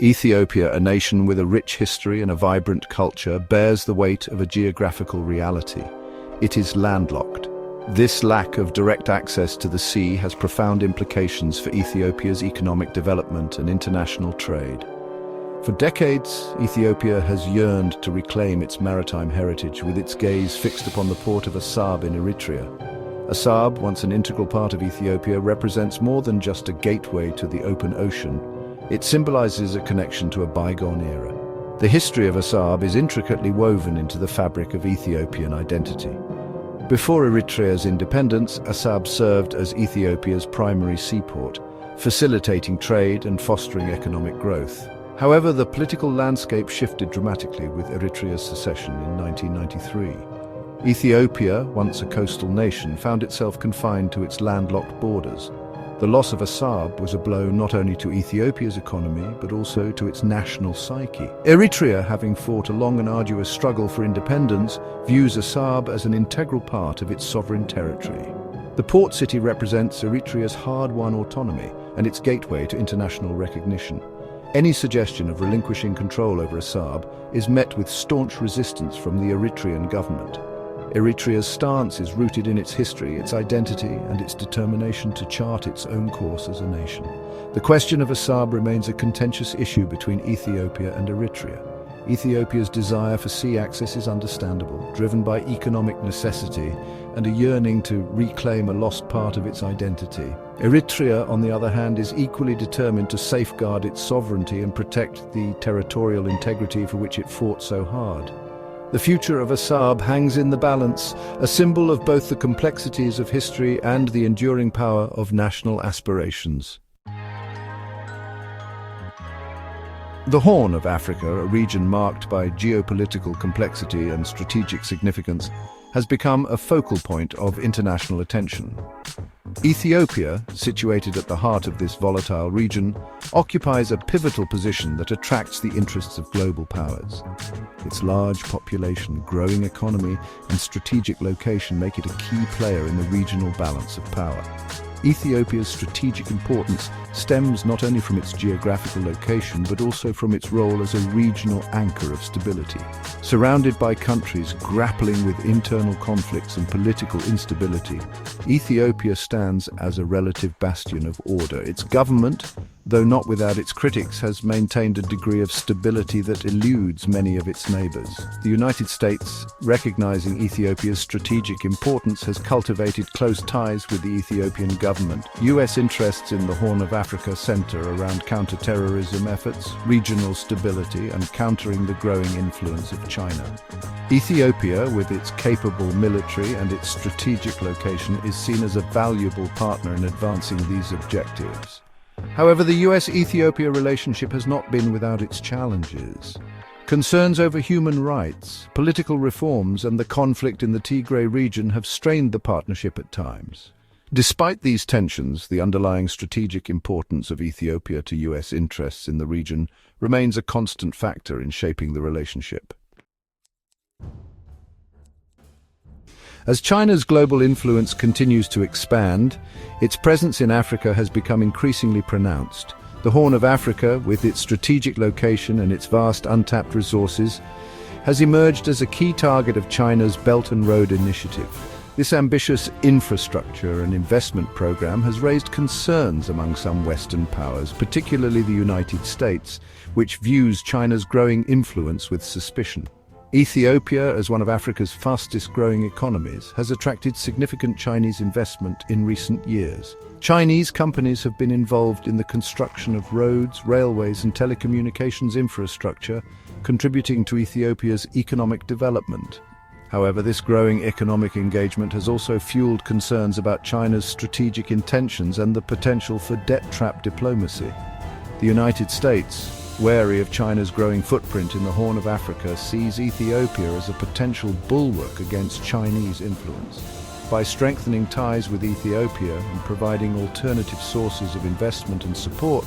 Ethiopia, a nation with a rich history and a vibrant culture, bears the weight of a geographical reality. It is landlocked. This lack of direct access to the sea has profound implications for Ethiopia's economic development and international trade. For decades, Ethiopia has yearned to reclaim its maritime heritage, with its gaze fixed upon the port of Assab in Eritrea. Assab, once an integral part of Ethiopia, represents more than just a gateway to the open ocean. It symbolizes a connection to a bygone era. The history of Assab is intricately woven into the fabric of Ethiopian identity. Before Eritrea's independence, Assab served as Ethiopia's primary seaport, facilitating trade and fostering economic growth. However, the political landscape shifted dramatically with Eritrea's secession in 1993. Ethiopia, once a coastal nation, found itself confined to its landlocked borders. The loss of Assab was a blow not only to Ethiopia's economy, but also to its national psyche. Eritrea, having fought a long and arduous struggle for independence, views Assab as an integral part of its sovereign territory. The port city represents Eritrea's hard-won autonomy and its gateway to international recognition. Any suggestion of relinquishing control over Assab is met with staunch resistance from the Eritrean government. Eritrea's stance is rooted in its history, its identity, and its determination to chart its own course as a nation. The question of Assab remains a contentious issue between Ethiopia and Eritrea. Ethiopia's desire for sea access is understandable, driven by economic necessity and a yearning to reclaim a lost part of its identity. Eritrea, on the other hand, is equally determined to safeguard its sovereignty and protect the territorial integrity for which it fought so hard. The future of Assab hangs in the balance, a symbol of both the complexities of history and the enduring power of national aspirations. The Horn of Africa, a region marked by geopolitical complexity and strategic significance, has become a focal point of international attention. Ethiopia, situated at the heart of this volatile region, occupies a pivotal position that attracts the interests of global powers. Its large population, growing economy, and strategic location make it a key player in the regional balance of power. Ethiopia's strategic importance stems not only from its geographical location, but also from its role as a regional anchor of stability. Surrounded by countries grappling with internal conflicts and political instability, Ethiopia stands as a relative bastion of order. Its government, though not without its critics, has maintained a degree of stability that eludes many of its neighbors. The United States, recognizing Ethiopia's strategic importance, has cultivated close ties with the Ethiopian government. U.S. interests in the Horn of Africa center around counter-terrorism efforts, regional stability, and countering the growing influence of China. Ethiopia, with its capable military and its strategic location, is seen as a valuable partner in advancing these objectives. However, the US-Ethiopia relationship has not been without its challenges. Concerns over human rights, political reforms, and the conflict in the Tigray region have strained the partnership at times. Despite these tensions, the underlying strategic importance of Ethiopia to US interests in the region remains a constant factor in shaping the relationship. As China's global influence continues to expand, its presence in Africa has become increasingly pronounced. The Horn of Africa, with its strategic location and its vast untapped resources, has emerged as a key target of China's Belt and Road Initiative. This ambitious infrastructure and investment program has raised concerns among some Western powers, particularly the United States, which views China's growing influence with suspicion. Ethiopia, as one of Africa's fastest-growing economies, has attracted significant Chinese investment in recent years. Chinese companies have been involved in the construction of roads, railways, and telecommunications infrastructure, contributing to Ethiopia's economic development. However, this growing economic engagement has also fueled concerns about China's strategic intentions and the potential for debt-trap diplomacy. The United States, wary of China's growing footprint in the Horn of Africa, sees Ethiopia as a potential bulwark against Chinese influence. By strengthening ties with Ethiopia and providing alternative sources of investment and support,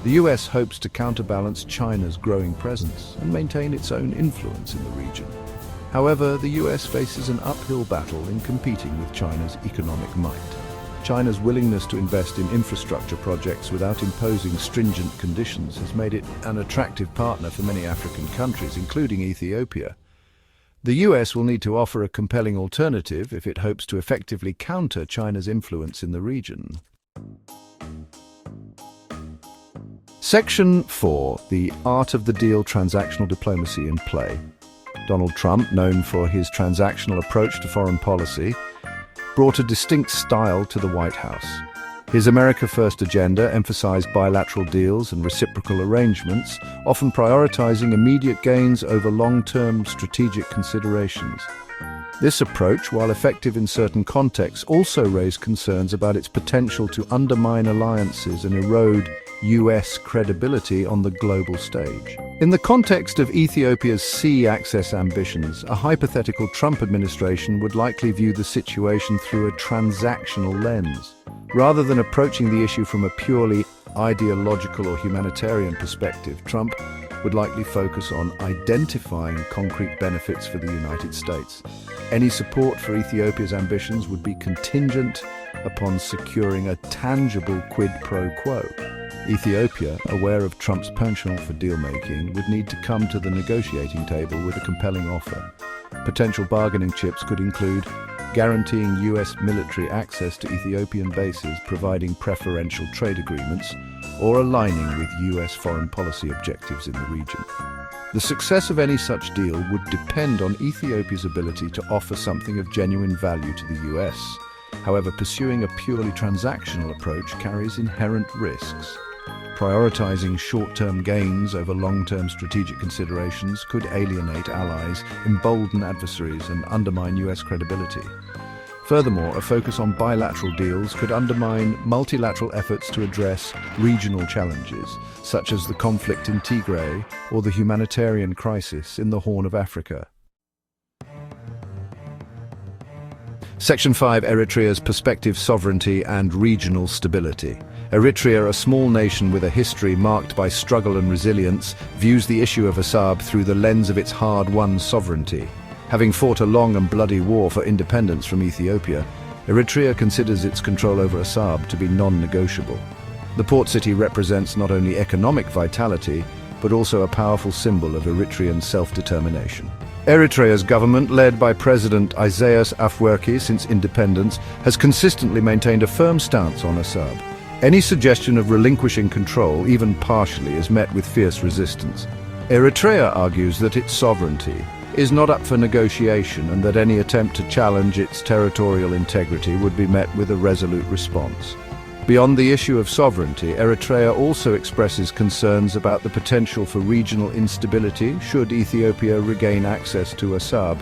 the US hopes to counterbalance China's growing presence and maintain its own influence in the region. However, the US faces an uphill battle in competing with China's economic might. China's willingness to invest in infrastructure projects without imposing stringent conditions has made it an attractive partner for many African countries, including Ethiopia. The US will need to offer a compelling alternative if it hopes to effectively counter China's influence in the region. Section 4. The Art of the Deal: Transactional Diplomacy in Play. Donald Trump, known for his transactional approach to foreign policy, brought a distinct style to the White House. His America First agenda emphasized bilateral deals and reciprocal arrangements, often prioritizing immediate gains over long-term strategic considerations. This approach, while effective in certain contexts, also raised concerns about its potential to undermine alliances and erode US credibility on the global stage. In the context of Ethiopia's sea access ambitions, a hypothetical Trump administration would likely view the situation through a transactional lens. Rather than approaching the issue from a purely ideological or humanitarian perspective, Trump would likely focus on identifying concrete benefits for the United States. Any support for Ethiopia's ambitions would be contingent upon securing a tangible quid pro quo. Ethiopia, aware of Trump's penchant for deal-making, would need to come to the negotiating table with a compelling offer. Potential bargaining chips could include guaranteeing US military access to Ethiopian bases, providing preferential trade agreements, or aligning with US foreign policy objectives in the region. The success of any such deal would depend on Ethiopia's ability to offer something of genuine value to the US. However, pursuing a purely transactional approach carries inherent risks. Prioritizing short-term gains over long-term strategic considerations could alienate allies, embolden adversaries, and undermine US credibility. Furthermore, a focus on bilateral deals could undermine multilateral efforts to address regional challenges, such as the conflict in Tigray or the humanitarian crisis in the Horn of Africa. Section 5. Eritrea's perspective, sovereignty, and regional stability. Eritrea, a small nation with a history marked by struggle and resilience, views the issue of Assab through the lens of its hard-won sovereignty. Having fought a long and bloody war for independence from Ethiopia, Eritrea considers its control over Assab to be non-negotiable. The port city represents not only economic vitality, but also a powerful symbol of Eritrean self-determination. Eritrea's government, led by President Isaias Afwerki since independence, has consistently maintained a firm stance on Assab. Any suggestion of relinquishing control, even partially, is met with fierce resistance. Eritrea argues that its sovereignty is not up for negotiation and that any attempt to challenge its territorial integrity would be met with a resolute response. Beyond the issue of sovereignty, Eritrea also expresses concerns about the potential for regional instability should Ethiopia regain access to Assab.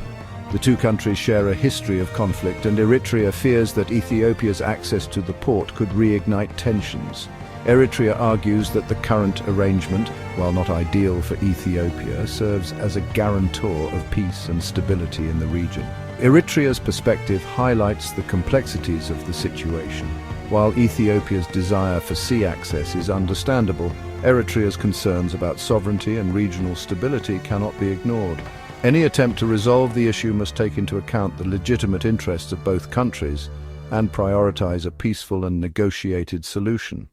The two countries share a history of conflict, and Eritrea fears that Ethiopia's access to the port could reignite tensions. Eritrea argues that the current arrangement, while not ideal for Ethiopia, serves as a guarantor of peace and stability in the region. Eritrea's perspective highlights the complexities of the situation. While Ethiopia's desire for sea access is understandable, Eritrea's concerns about sovereignty and regional stability cannot be ignored. Any attempt to resolve the issue must take into account the legitimate interests of both countries and prioritize a peaceful and negotiated solution.